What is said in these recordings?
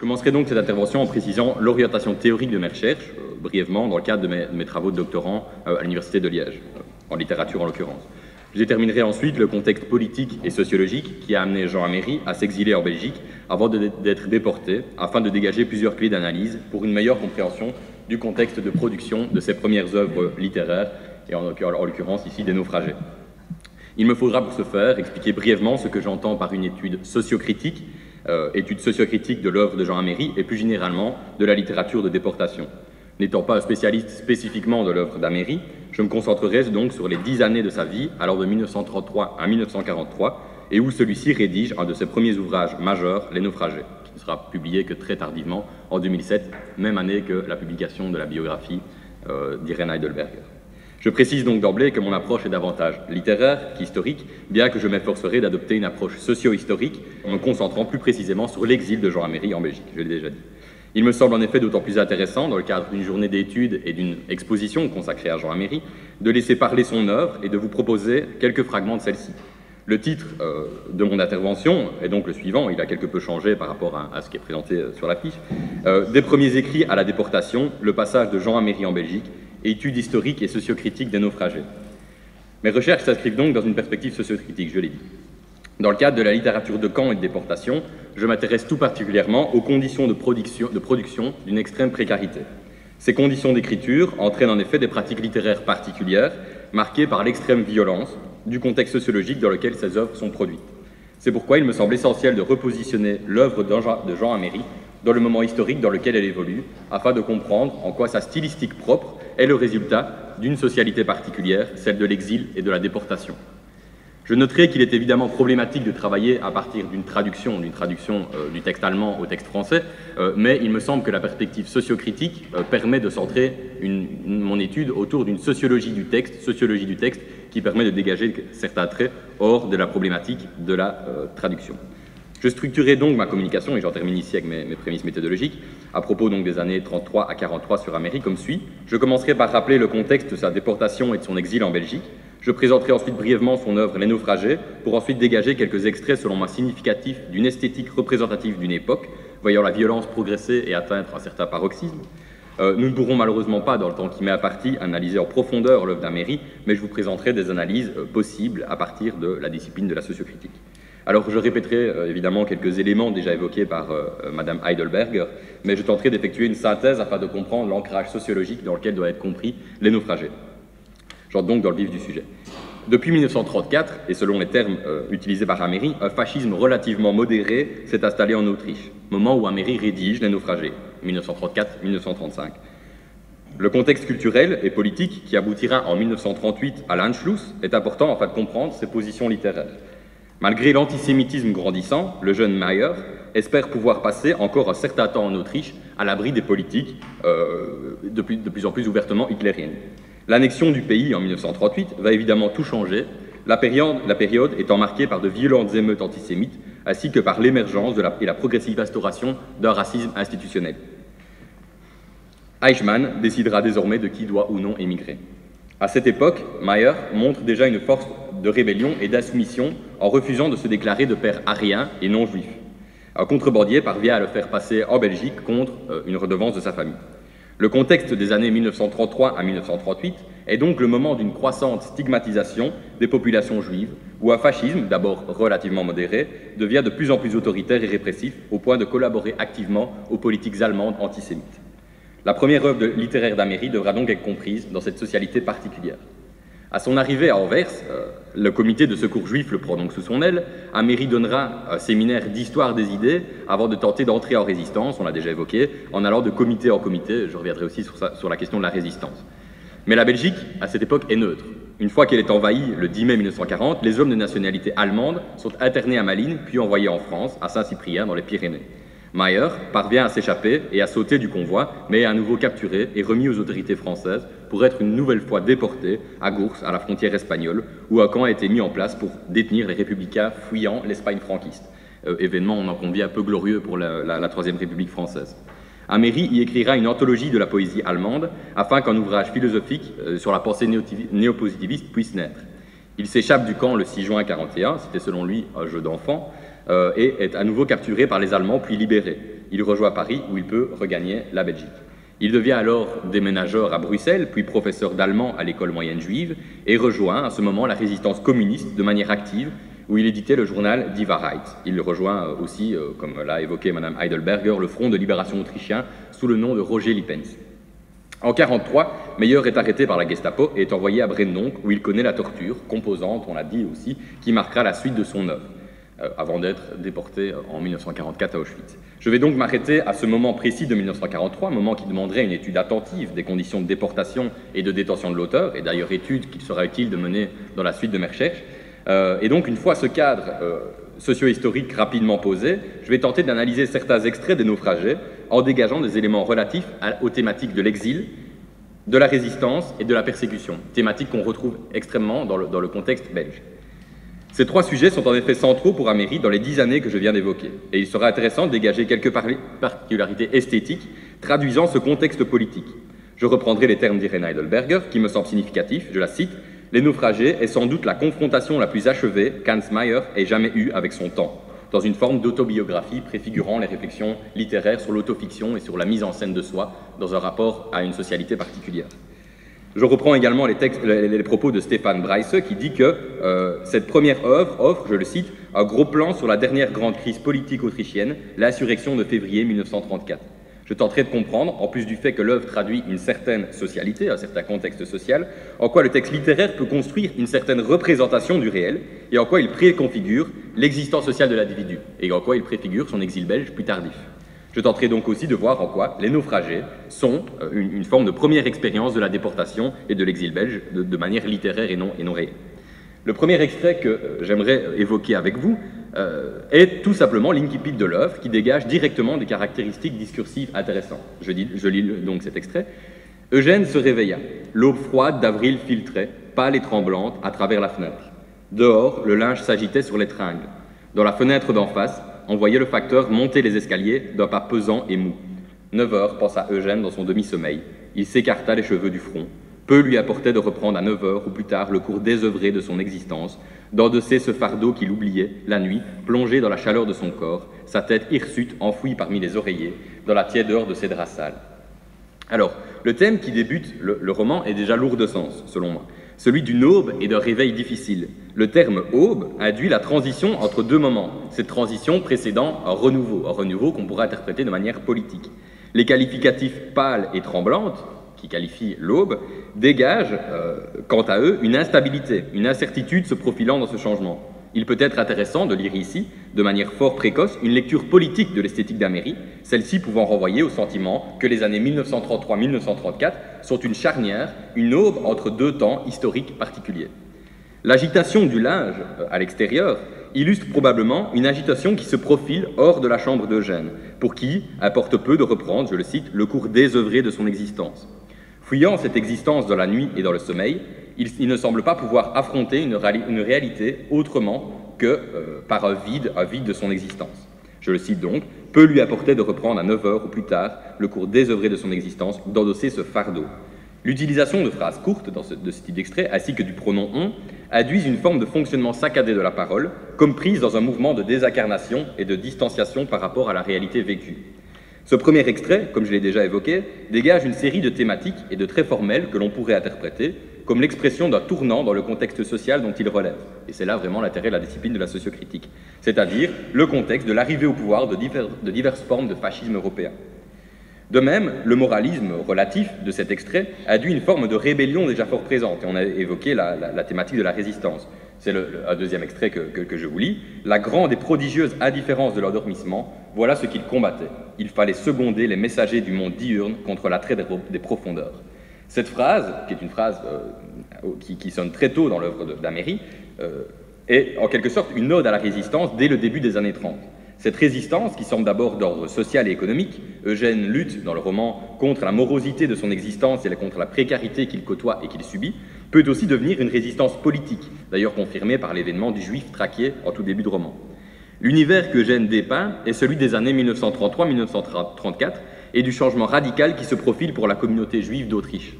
commencerai donc cette intervention en précisant l'orientation théorique de mes recherches, brièvement, dans le cadre de mes travaux de doctorant à l'Université de Liège, en littérature en l'occurrence. Je déterminerai ensuite le contexte politique et sociologique qui a amené Jean Améry à s'exiler en Belgique avant d'être déporté, afin de dégager plusieurs clés d'analyse pour une meilleure compréhension du contexte de production de ses premières œuvres littéraires, et en l'occurrence ici des naufragés. Il me faudra pour ce faire expliquer brièvement ce que j'entends par une étude sociocritique de l'œuvre de Jean Améry et plus généralement de la littérature de déportation. N'étant pas spécialiste spécifiquement de l'œuvre d'Améry, je me concentrerai donc sur les 10 années de sa vie, alors de 1933 à 1943, et où celui-ci rédige un de ses premiers ouvrages majeurs, Les Naufragés, qui ne sera publié que très tardivement, en 2007, même année que la publication de la biographie d'Irene Heidelberger. Je précise donc d'emblée que mon approche est davantage littéraire qu'historique, bien que je m'efforcerai d'adopter une approche socio-historique en me concentrant plus précisément sur l'exil de Jean Améry en Belgique, je l'ai déjà dit. Il me semble en effet d'autant plus intéressant, dans le cadre d'une journée d'études et d'une exposition consacrée à Jean Améry, de laisser parler son œuvre et de vous proposer quelques fragments de celle-ci. Le titre de mon intervention est donc le suivant, il a quelque peu changé par rapport à ce qui est présenté sur l'affiche. Des premiers écrits à la déportation, le passage de Jean Améry en Belgique, études historiques et sociocritiques des naufragés. Mes recherches s'inscrivent donc dans une perspective sociocritique, je l'ai dit. Dans le cadre de la littérature de camp et de déportation, je m'intéresse tout particulièrement aux conditions de production d'une extrême précarité. Ces conditions d'écriture entraînent en effet des pratiques littéraires particulières, marquées par l'extrême violence du contexte sociologique dans lequel ces œuvres sont produites. C'est pourquoi il me semble essentiel de repositionner l'œuvre de Jean Améry dans le moment historique dans lequel elle évolue, afin de comprendre en quoi sa stylistique propre est le résultat d'une socialité particulière, celle de l'exil et de la déportation. Je noterai qu'il est évidemment problématique de travailler à partir d'une traduction du texte allemand au texte français, mais il me semble que la perspective sociocritique permet de centrer mon étude autour d'une sociologie du texte qui permet de dégager certains traits hors de la problématique de la traduction. Je structurerai donc ma communication, et j'en termine ici avec mes prémices méthodologiques, à propos donc des années 33 à 43 sur Améry, comme suit. Je commencerai par rappeler le contexte de sa déportation et de son exil en Belgique. Je présenterai ensuite brièvement son œuvre Les Naufragés, pour ensuite dégager quelques extraits selon moi significatifs d'une esthétique représentative d'une époque, voyant la violence progresser et atteindre un certain paroxysme. Nous ne pourrons malheureusement pas, dans le temps qui m'est imparti, analyser en profondeur l'œuvre d'Améry, mais je vous présenterai des analyses possibles à partir de la discipline de la sociocritique. Alors je répéterai évidemment quelques éléments déjà évoqués par Madame Heidelberger, mais je tenterai d'effectuer une synthèse afin de comprendre l'ancrage sociologique dans lequel doit être compris les naufragés. J'entre donc dans le vif du sujet. Depuis 1934, et selon les termes utilisés par Améry, un fascisme relativement modéré s'est installé en Autriche, moment où Améry rédige Les Naufragés, 1934-1935. Le contexte culturel et politique qui aboutira en 1938 à l'Anschluss est important afin de comprendre ses positions littéraires. Malgré l'antisémitisme grandissant, le jeune Mayer espère pouvoir passer encore un certain temps en Autriche à l'abri des politiques de plus en plus ouvertement hitlériennes. L'annexion du pays en 1938 va évidemment tout changer, la période étant marquée par de violentes émeutes antisémites ainsi que par l'émergence et la progressive instauration d'un racisme institutionnel. Eichmann décidera désormais de qui doit ou non émigrer. À cette époque, Mayer montre déjà une force de rébellion et d'insoumission en refusant de se déclarer de père arien et non juif. Un contrebandier parvient à le faire passer en Belgique contre une redevance de sa famille. Le contexte des années 1933 à 1938 est donc le moment d'une croissante stigmatisation des populations juives, où un fascisme, d'abord relativement modéré, devient de plus en plus autoritaire et répressif, au point de collaborer activement aux politiques allemandes antisémites. La première œuvre littéraire d'Améry devra donc être comprise dans cette socialité particulière. À son arrivée à Anvers, le comité de secours juif le prend donc sous son aile. Améry donnera un séminaire d'histoire des idées avant de tenter d'entrer en résistance, on l'a déjà évoqué, en allant de comité en comité. Je reviendrai aussi sur la question de la résistance. Mais la Belgique, à cette époque, est neutre. Une fois qu'elle est envahie le 10 mai 1940, les hommes de nationalité allemande sont internés à Malines, puis envoyés en France, à Saint-Cyprien, dans les Pyrénées. Mayer parvient à s'échapper et à sauter du convoi, mais est à nouveau capturé et remis aux autorités françaises pour être une nouvelle fois déporté à Gours, à la frontière espagnole, où un camp a été mis en place pour détenir les républicains fuyant l'Espagne franquiste. Événement, on en convient, peu glorieux pour la Troisième République française. Améry y écrira une anthologie de la poésie allemande, afin qu'un ouvrage philosophique sur la pensée néopositiviste puisse naître. Il s'échappe du camp le 6 juin 1941, c'était selon lui un jeu d'enfant, et est à nouveau capturé par les Allemands puis libéré. Il rejoint Paris où il peut regagner la Belgique. Il devient alors déménageur à Bruxelles, puis professeur d'allemand à l'école moyenne juive, et rejoint à ce moment la résistance communiste de manière active, où il éditait le journal Die Wahrheit. Il rejoint aussi, comme l'a évoqué Mme Heidelberger, le Front de libération autrichien sous le nom de Roger Lippens. En 1943, Meyer est arrêté par la Gestapo et est envoyé à Brennung, où il connaît la torture, composante, on l'a dit aussi, qui marquera la suite de son œuvre, avant d'être déporté en 1944 à Auschwitz. Je vais donc m'arrêter à ce moment précis de 1943, moment qui demanderait une étude attentive des conditions de déportation et de détention de l'auteur, et d'ailleurs étude qu'il sera utile de mener dans la suite de mes recherches. Et donc, une fois ce cadre socio-historique rapidement posé, je vais tenter d'analyser certains extraits des naufragés en dégageant des éléments relatifs aux thématiques de l'exil, de la résistance et de la persécution, thématiques qu'on retrouve extrêmement dans le contexte belge. Ces trois sujets sont en effet centraux pour Améry dans les 10 années que je viens d'évoquer, et il sera intéressant de dégager quelques particularités esthétiques traduisant ce contexte politique. Je reprendrai les termes d'Irene Heidelberger, qui me semblent significatifs, je la cite: « Les naufragés est sans doute la confrontation la plus achevée qu'Hans Meyer ait jamais eue avec son temps », dans une forme d'autobiographie préfigurant les réflexions littéraires sur l'autofiction et sur la mise en scène de soi dans un rapport à une socialité particulière. Je reprends également les propos de Stéphane Breisse qui dit que cette première œuvre offre, je le cite, « un gros plan sur la dernière grande crise politique autrichienne, l'insurrection de février 1934 ». Je tenterai de comprendre, en plus du fait que l'œuvre traduit une certaine socialité, un certain contexte social, en quoi le texte littéraire peut construire une certaine représentation du réel et en quoi il préconfigure l'existence sociale de l'individu et en quoi il préfigure son exil belge plus tardif. Je tenterai donc aussi de voir en quoi les naufragés sont une forme de première expérience de la déportation et de l'exil belge de manière littéraire et non réelle. Le premier extrait que j'aimerais évoquer avec vous est tout simplement l'incipit de l'œuvre qui dégage directement des caractéristiques discursives intéressantes. Je lis donc cet extrait. « Eugène se réveilla. L'aube froide d'avril filtrait, pâle et tremblante, à travers la fenêtre. Dehors, le linge s'agitait sur les tringles. Dans la fenêtre d'en face, on voyait le facteur monter les escaliers d'un pas pesant et mou. 9 heures, pensa Eugène dans son demi-sommeil. Il s'écarta les cheveux du front. Peu lui apportait de reprendre à 9 heures ou plus tard le cours désœuvré de son existence, d'endosser ce fardeau qu'il oubliait, la nuit, plongé dans la chaleur de son corps, sa tête hirsute enfouie parmi les oreillers, dans la tiédeur de ses draps sales. » Alors, le thème qui débute le roman est déjà lourd de sens, selon moi. Celui d'une aube et d'un réveil difficile. Le terme « aube » induit la transition entre deux moments, cette transition précédant un renouveau qu'on pourrait interpréter de manière politique. Les qualificatifs « pâle » et « tremblante » qui qualifient l'aube, dégagent, quant à eux, une instabilité, une incertitude se profilant dans ce changement. Il peut être intéressant de lire ici, de manière fort précoce, une lecture politique de l'esthétique d'Améry, celle-ci pouvant renvoyer au sentiment que les années 1933-1934 sont une charnière, une aube entre deux temps historiques particuliers. L'agitation du linge à l'extérieur illustre probablement une agitation qui se profile hors de la chambre d'Eugène, pour qui importe peu de reprendre, je le cite, le cours désœuvré de son existence. Fuyant cette existence dans la nuit et dans le sommeil, il ne semble pas pouvoir affronter une réalité autrement que par un vide de son existence. Je le cite donc, « Peu lui apportait de reprendre à 9 heures ou plus tard le cours désœuvré de son existence, d'endosser ce fardeau. » L'utilisation de phrases courtes de ce type d'extrait, ainsi que du pronom « on », induisent une forme de fonctionnement saccadé de la parole, comme prise dans un mouvement de désincarnation et de distanciation par rapport à la réalité vécue. Ce premier extrait, comme je l'ai déjà évoqué, dégage une série de thématiques et de traits formels que l'on pourrait interpréter comme l'expression d'un tournant dans le contexte social dont il relève. Et c'est là vraiment l'intérêt de la discipline de la sociocritique, c'est-à-dire le contexte de l'arrivée au pouvoir de diverses formes de fascisme européen. De même, le moralisme relatif de cet extrait induit une forme de rébellion déjà fort présente, et on a évoqué la thématique de la résistance. C'est un deuxième extrait que je vous lis. « La grande et prodigieuse indifférence de l'endormissement, voilà ce qu'ils combattaient. Il fallait seconder les messagers du monde diurne contre l'attrait des profondeurs. » Cette phrase, qui est une phrase qui sonne très tôt dans l'œuvre d'Améry, est en quelque sorte une ode à la résistance dès le début des années 30. Cette résistance, qui semble d'abord d'ordre social et économique, Eugène lutte dans le roman contre la morosité de son existence et contre la précarité qu'il côtoie et qu'il subit, peut aussi devenir une résistance politique, d'ailleurs confirmée par l'événement du juif traqué en tout début de roman. L'univers qu'Eugène dépeint est celui des années 1933-1934 et du changement radical qui se profile pour la communauté juive d'Autriche.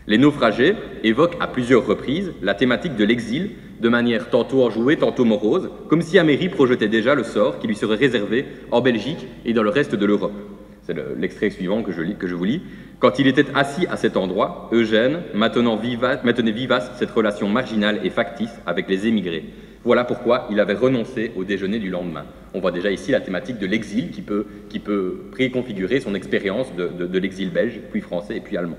Les naufragés évoquent à plusieurs reprises la thématique de l'exil, de manière tantôt enjouée, tantôt morose, comme si Améry projetait déjà le sort qui lui serait réservé en Belgique et dans le reste de l'Europe. C'est l'extrait suivant que je vous lis. Quand il était assis à cet endroit, Eugène maintenait vivace cette relation marginale et factice avec les émigrés. Voilà pourquoi il avait renoncé au déjeuner du lendemain. On voit déjà ici la thématique de l'exil qui peut préconfigurer son expérience de l'exil belge, puis français et puis allemand.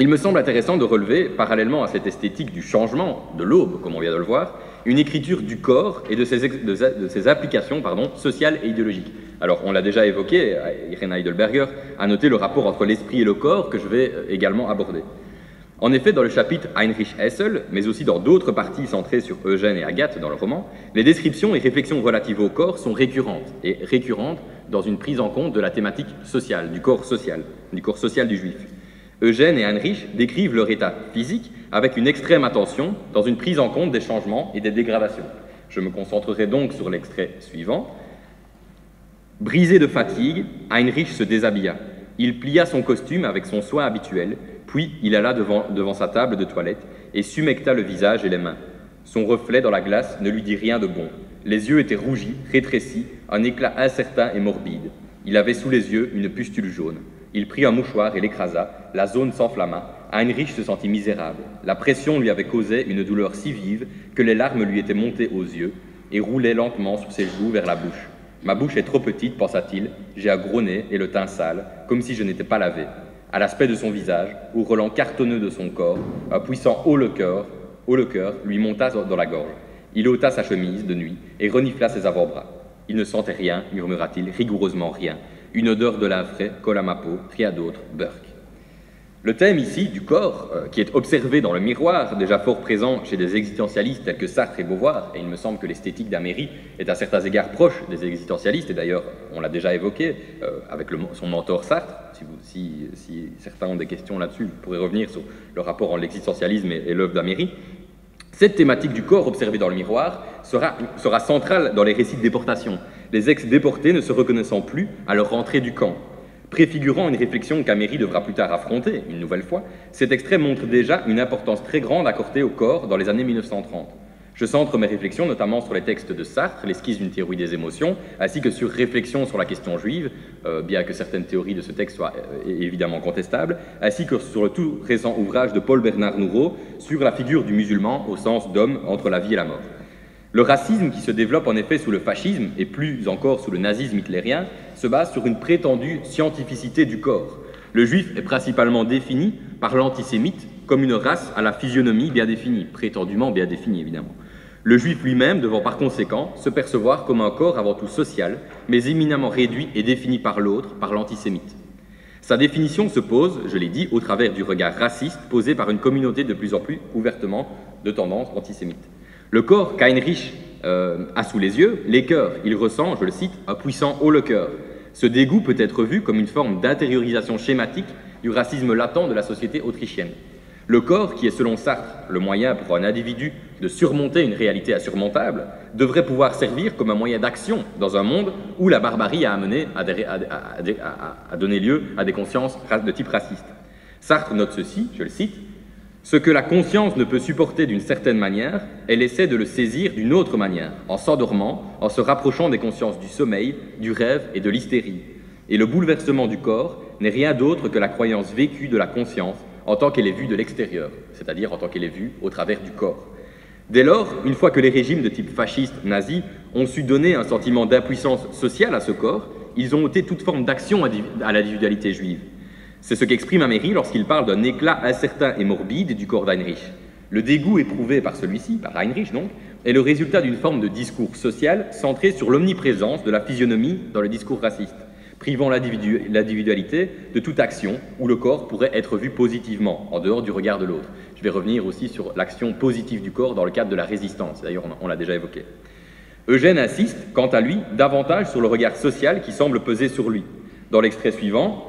Il me semble intéressant de relever, parallèlement à cette esthétique du changement, de l'aube, comme on vient de le voir, une écriture du corps et de ses applications sociales et idéologiques. Alors, on l'a déjà évoqué, Irena Heidelberger a noté le rapport entre l'esprit et le corps que je vais également aborder. En effet, dans le chapitre Heinrich Hessel, mais aussi dans d'autres parties centrées sur Eugène et Agathe dans le roman, les descriptions et réflexions relatives au corps sont récurrentes dans une prise en compte de la thématique sociale, du corps social du juif. Eugène et Heinrich décrivent leur état physique avec une extrême attention dans une prise en compte des changements et des dégradations. Je me concentrerai donc sur l'extrait suivant. Brisé de fatigue, Heinrich se déshabilla. Il plia son costume avec son soin habituel, puis il alla devant sa table de toilette et s'humecta le visage et les mains. Son reflet dans la glace ne lui dit rien de bon. Les yeux étaient rougis, rétrécis, un éclat incertain et morbide. Il avait sous les yeux une pustule jaune. Il prit un mouchoir et l'écrasa, la zone s'enflamma. Heinrich se sentit misérable. La pression lui avait causé une douleur si vive que les larmes lui étaient montées aux yeux et roulaient lentement sur ses joues vers la bouche. Ma bouche est trop petite, pensa-t-il, j'ai un gros nez et le teint sale, comme si je n'étais pas lavé. À l'aspect de son visage, au relent cartonneux de son corps, un puissant haut le cœur lui monta dans la gorge. Il ôta sa chemise de nuit et renifla ses avant-bras. Il ne sentait rien, murmura-t-il, rigoureusement rien. Une odeur de lin frais colle à ma peau, rien d'autre, Burke. Le thème ici du corps, qui est observé dans le miroir, déjà fort présent chez des existentialistes tels que Sartre et Beauvoir, et il me semble que l'esthétique d'Améry est à certains égards proche des existentialistes, et d'ailleurs on l'a déjà évoqué avec son mentor Sartre. Si certains ont des questions là-dessus, vous pourrez revenir sur le rapport entre l'existentialisme et l'œuvre d'Améry. Cette thématique du corps observé dans le miroir sera centrale dans les récits de déportation, les ex-déportés ne se reconnaissant plus à leur rentrée du camp. Préfigurant une réflexion qu'Améry devra plus tard affronter, une nouvelle fois, cet extrait montre déjà une importance très grande accordée au corps dans les années 1930. Je centre mes réflexions notamment sur les textes de Sartre, l'esquisse d'une théorie des émotions, ainsi que sur réflexions sur la question juive, bien que certaines théories de ce texte soient évidemment contestables, ainsi que sur le tout récent ouvrage de Paul Bernard Nourreau sur la figure du musulman au sens d'homme entre la vie et la mort. Le racisme qui se développe en effet sous le fascisme, et plus encore sous le nazisme hitlérien, se base sur une prétendue scientificité du corps. Le juif est principalement défini par l'antisémite comme une race à la physionomie bien définie, prétendument bien définie évidemment. Le juif lui-même devant par conséquent se percevoir comme un corps avant tout social, mais éminemment réduit et défini par l'autre, par l'antisémite. Sa définition se pose, je l'ai dit, au travers du regard raciste posé par une communauté de plus en plus ouvertement de tendance antisémite. Le corps qu'Heinrich a sous les yeux, l'écœure, il ressent, je le cite, un puissant haut le cœur. Ce dégoût peut être vu comme une forme d'intériorisation schématique du racisme latent de la société autrichienne. Le corps, qui est selon Sartre le moyen pour un individu de surmonter une réalité insurmontable, devrait pouvoir servir comme un moyen d'action dans un monde où la barbarie a amené à donner lieu à des consciences de type raciste. Sartre note ceci, je le cite, « Ce que la conscience ne peut supporter d'une certaine manière, elle essaie de le saisir d'une autre manière, en s'endormant, en se rapprochant des consciences du sommeil, du rêve et de l'hystérie. Et le bouleversement du corps n'est rien d'autre que la croyance vécue de la conscience en tant qu'elle est vue de l'extérieur, c'est-à-dire en tant qu'elle est vue au travers du corps. Dès lors, une fois que les régimes de type fasciste, nazi, ont su donner un sentiment d'impuissance sociale à ce corps, ils ont ôté toute forme d'action à l'individualité juive. C'est ce qu'exprime Améry lorsqu'il parle d'un éclat incertain et morbide du corps d'Heinrich. Le dégoût éprouvé par celui-ci, par Heinrich donc, est le résultat d'une forme de discours social centré sur l'omniprésence de la physionomie dans le discours raciste, privant l'individualité de toute action où le corps pourrait être vu positivement, en dehors du regard de l'autre. Je vais revenir aussi sur l'action positive du corps dans le cadre de la résistance, d'ailleurs on l'a déjà évoqué. Eugène insiste, quant à lui, davantage sur le regard social qui semble peser sur lui. Dans l'extrait suivant,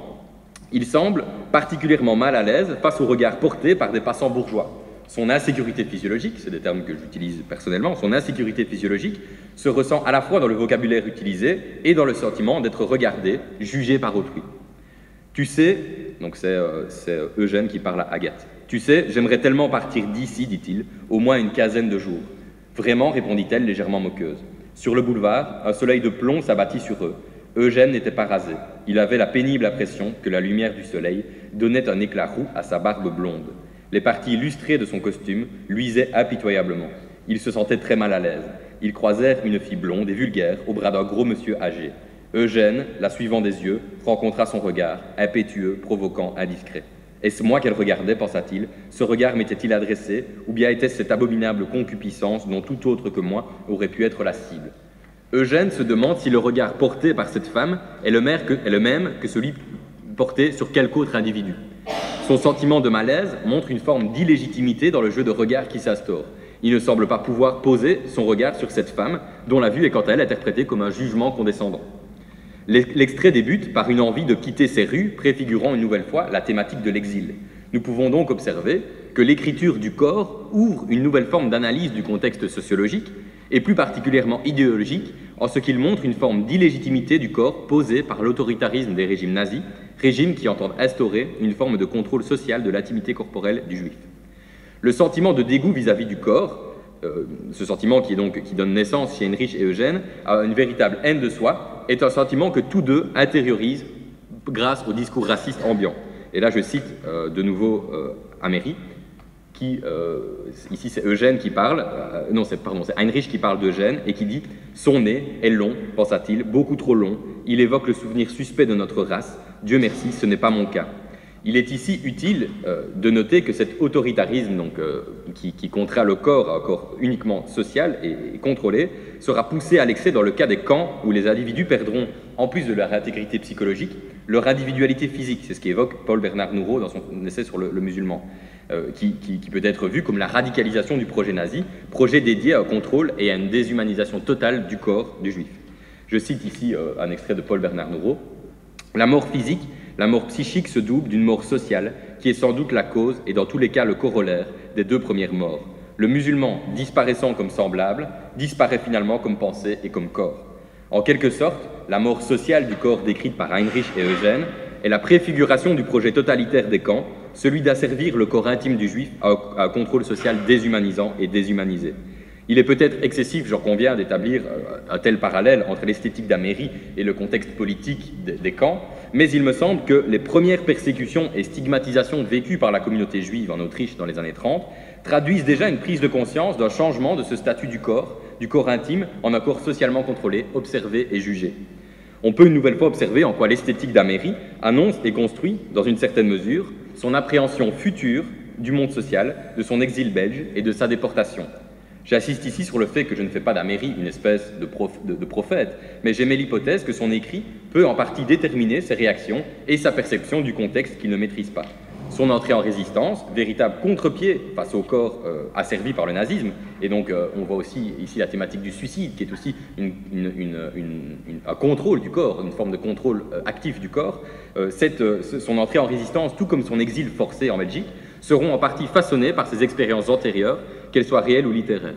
il semble particulièrement mal à l'aise face au regard porté par des passants bourgeois. Son insécurité physiologique, c'est des termes que j'utilise personnellement, son insécurité physiologique se ressent à la fois dans le vocabulaire utilisé et dans le sentiment d'être regardé, jugé par autrui. « Tu sais, donc c'est Eugène qui parle à Agathe. Tu sais, j'aimerais tellement partir d'ici, dit-il, au moins une quinzaine de jours. Vraiment, répondit-elle légèrement moqueuse. Sur le boulevard, un soleil de plomb s'abattit sur eux. Eugène n'était pas rasé. Il avait la pénible impression que la lumière du soleil donnait un éclat roux à sa barbe blonde. Les parties illustrées de son costume luisaient impitoyablement. Il se sentait très mal à l'aise. Ils croisèrent une fille blonde et vulgaire au bras d'un gros monsieur âgé. Eugène, la suivant des yeux, rencontra son regard, impétueux, provoquant, indiscret. Est-ce moi qu'elle regardait, pensa-t-il? Ce regard m'était-il adressé, ou bien était-ce cette abominable concupiscence dont tout autre que moi aurait pu être la cible? Eugène se demande si le regard porté par cette femme est le même que celui porté sur quelque autre individu. Son sentiment de malaise montre une forme d'illégitimité dans le jeu de regard qui s'instaure. Il ne semble pas pouvoir poser son regard sur cette femme, dont la vue est quant à elle interprétée comme un jugement condescendant. L'extrait débute par une envie de quitter ces rues, préfigurant une nouvelle fois la thématique de l'exil. Nous pouvons donc observer que l'écriture du corps ouvre une nouvelle forme d'analyse du contexte sociologique, et plus particulièrement idéologique, en ce qu'il montre une forme d'illégitimité du corps posée par l'autoritarisme des régimes nazis, régimes qui entendent instaurer une forme de contrôle social de l'intimité corporelle du juif. Le sentiment de dégoût vis-à-vis du corps, ce sentiment qui donne naissance chez Heinrich et Eugène à une véritable haine de soi, est un sentiment que tous deux intériorisent grâce au discours raciste ambiant. Et là, je cite de nouveau Améry, qui, ici c'est Eugène qui parle, c'est Heinrich qui parle d'Eugène et qui dit « Son nez est long, pensa-t-il, beaucoup trop long, il évoque le souvenir suspect de notre race, Dieu merci, ce n'est pas mon cas ». Il est ici utile de noter que cet autoritarisme qui contraint le corps à un corps uniquement social et contrôlé sera poussé à l'excès dans le cas des camps où les individus perdront, en plus de leur intégrité psychologique, leur individualité physique. C'est ce qu'évoque Paul Bernard Nourreau dans son essai sur le musulman, qui peut être vu comme la radicalisation du projet nazi, projet dédié à un contrôle et à une déshumanisation totale du corps du juif. Je cite ici un extrait de Paul Bernard Nourreau. La mort physique, la mort psychique se double d'une mort sociale qui est sans doute la cause et dans tous les cas le corollaire des deux premières morts. Le musulman, disparaissant comme semblable, disparaît finalement comme pensée et comme corps. En quelque sorte, la mort sociale du corps décrite par Heinrich et Eugène est la préfiguration du projet totalitaire des camps, celui d'asservir le corps intime du juif à un contrôle social déshumanisant et déshumanisé. Il est peut-être excessif, j'en conviens, d'établir un tel parallèle entre l'esthétique d'Améry et le contexte politique des camps, mais il me semble que les premières persécutions et stigmatisations vécues par la communauté juive en Autriche dans les années 30 traduisent déjà une prise de conscience d'un changement de ce statut du corps intime, en un corps socialement contrôlé, observé et jugé. On peut une nouvelle fois observer en quoi l'esthétique d'Améry annonce et construit, dans une certaine mesure, son appréhension future du monde social, de son exil belge et de sa déportation. J'insiste ici sur le fait que je ne fais pas d'Améry une espèce de prophète, mais j'émets l'hypothèse que son écrit peut en partie déterminer ses réactions et sa perception du contexte qu'il ne maîtrise pas. Son entrée en résistance, véritable contre-pied face au corps asservi par le nazisme, et donc on voit aussi ici la thématique du suicide, qui est aussi un contrôle du corps, une forme de contrôle actif du corps, son entrée en résistance, tout comme son exil forcé en Belgique, seront en partie façonnées par ses expériences antérieures, qu'elles soient réelles ou littéraires.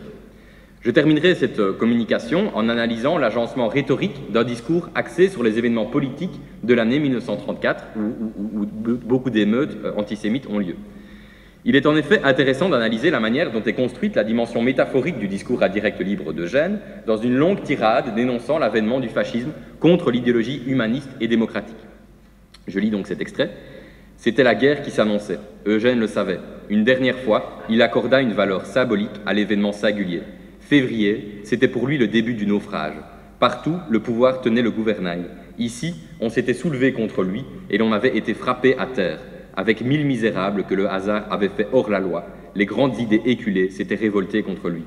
Je terminerai cette communication en analysant l'agencement rhétorique d'un discours axé sur les événements politiques de l'année 1934, où beaucoup d'émeutes antisémites ont lieu. Il est en effet intéressant d'analyser la manière dont est construite la dimension métaphorique du discours à direct libre d'Eugène dans une longue tirade dénonçant l'avènement du fascisme contre l'idéologie humaniste et démocratique. Je lis donc cet extrait. C'était la guerre qui s'annonçait. Eugène le savait. Une dernière fois, il accorda une valeur symbolique à l'événement singulier. Février, c'était pour lui le début du naufrage. Partout, le pouvoir tenait le gouvernail. Ici, on s'était soulevé contre lui et l'on avait été frappé à terre. Avec 1000 misérables que le hasard avait fait hors la loi, les grandes idées éculées s'étaient révoltées contre lui.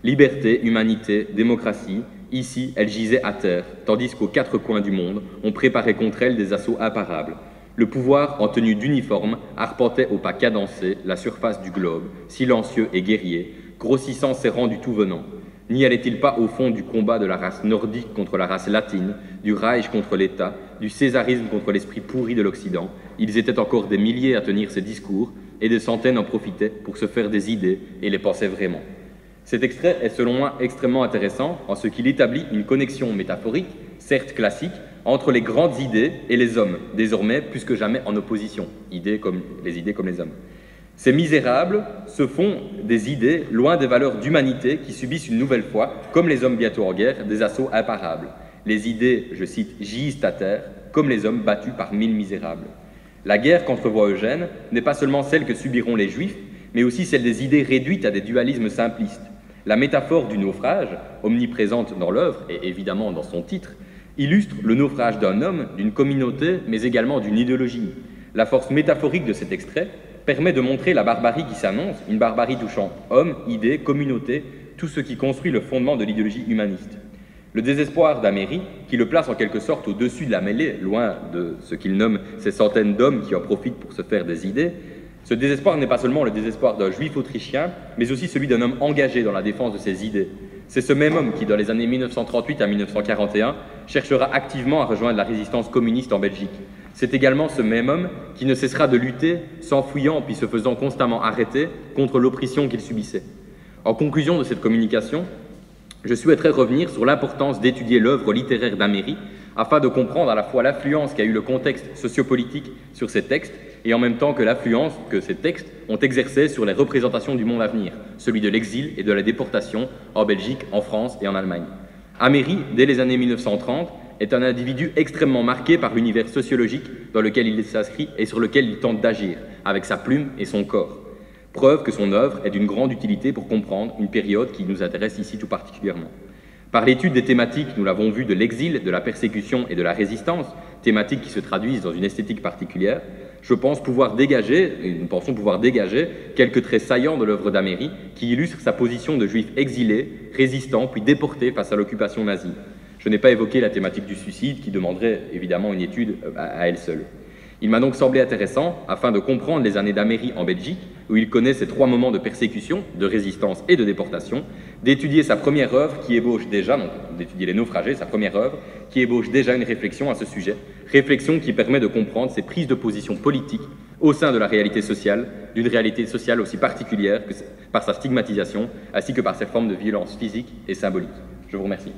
Liberté, humanité, démocratie, ici, elles gisaient à terre, tandis qu'aux quatre coins du monde, on préparait contre elles des assauts imparables. Le pouvoir, en tenue d'uniforme, arpentait au pas cadencé la surface du globe, silencieux et guerrier, grossissant ses rangs du tout venant. N'y allait-il pas au fond du combat de la race nordique contre la race latine, du Reich contre l'État, du césarisme contre l'esprit pourri de l'Occident? Ils étaient encore des milliers à tenir ces discours, et des centaines en profitaient pour se faire des idées et les pensaient vraiment. Cet extrait est selon moi extrêmement intéressant en ce qu'il établit une connexion métaphorique, certes classique, entre les grandes idées et les hommes, désormais plus que jamais en opposition, idées comme les hommes. Ces misérables se font des idées loin des valeurs d'humanité qui subissent une nouvelle fois, comme les hommes bientôt en guerre, des assauts imparables. Les idées, je cite, gisent à terre, comme les hommes battus par 1000 misérables. La guerre qu'entrevoit Eugène n'est pas seulement celle que subiront les Juifs, mais aussi celle des idées réduites à des dualismes simplistes. La métaphore du naufrage, omniprésente dans l'œuvre et évidemment dans son titre, illustre le naufrage d'un homme, d'une communauté, mais également d'une idéologie. La force métaphorique de cet extrait permet de montrer la barbarie qui s'annonce, une barbarie touchant hommes, idées, communautés, tout ce qui construit le fondement de l'idéologie humaniste. Le désespoir d'Améry, qui le place en quelque sorte au-dessus de la mêlée, loin de ce qu'il nomme ces centaines d'hommes qui en profitent pour se faire des idées, ce désespoir n'est pas seulement le désespoir d'un juif autrichien, mais aussi celui d'un homme engagé dans la défense de ses idées. C'est ce même homme qui, dans les années 1938 à 1941, cherchera activement à rejoindre la résistance communiste en Belgique. C'est également ce même homme qui ne cessera de lutter, s'enfuyant puis se faisant constamment arrêter, contre l'oppression qu'il subissait. En conclusion de cette communication, je souhaiterais revenir sur l'importance d'étudier l'œuvre littéraire d'Améry afin de comprendre à la fois l'influence qu'a eu le contexte sociopolitique sur ces textes et en même temps que l'influence que ces textes ont exercée sur les représentations du monde à venir, celui de l'exil et de la déportation en Belgique, en France et en Allemagne. Améry, dès les années 1930, est un individu extrêmement marqué par l'univers sociologique dans lequel il s'inscrit et sur lequel il tente d'agir, avec sa plume et son corps. Preuve que son œuvre est d'une grande utilité pour comprendre une période qui nous intéresse ici tout particulièrement. Par l'étude des thématiques, nous l'avons vu, de l'exil, de la persécution et de la résistance, thématiques qui se traduisent dans une esthétique particulière, nous pensons pouvoir dégager quelques traits saillants de l'œuvre d'Améry qui illustrent sa position de juif exilé, résistant, puis déporté face à l'occupation nazie. Je n'ai pas évoqué la thématique du suicide qui demanderait évidemment une étude à elle seule. Il m'a donc semblé intéressant, afin de comprendre les années d'Améry en Belgique, où il connaît ces trois moments de persécution, de résistance et de déportation, d'étudier sa première œuvre qui ébauche déjà, donc d'étudier Les Naufragés, sa première œuvre, qui ébauche déjà une réflexion à ce sujet, réflexion qui permet de comprendre ses prises de position politiques au sein de la réalité sociale, d'une réalité sociale aussi particulière que par sa stigmatisation, ainsi que par ses formes de violence physique et symbolique. Je vous remercie.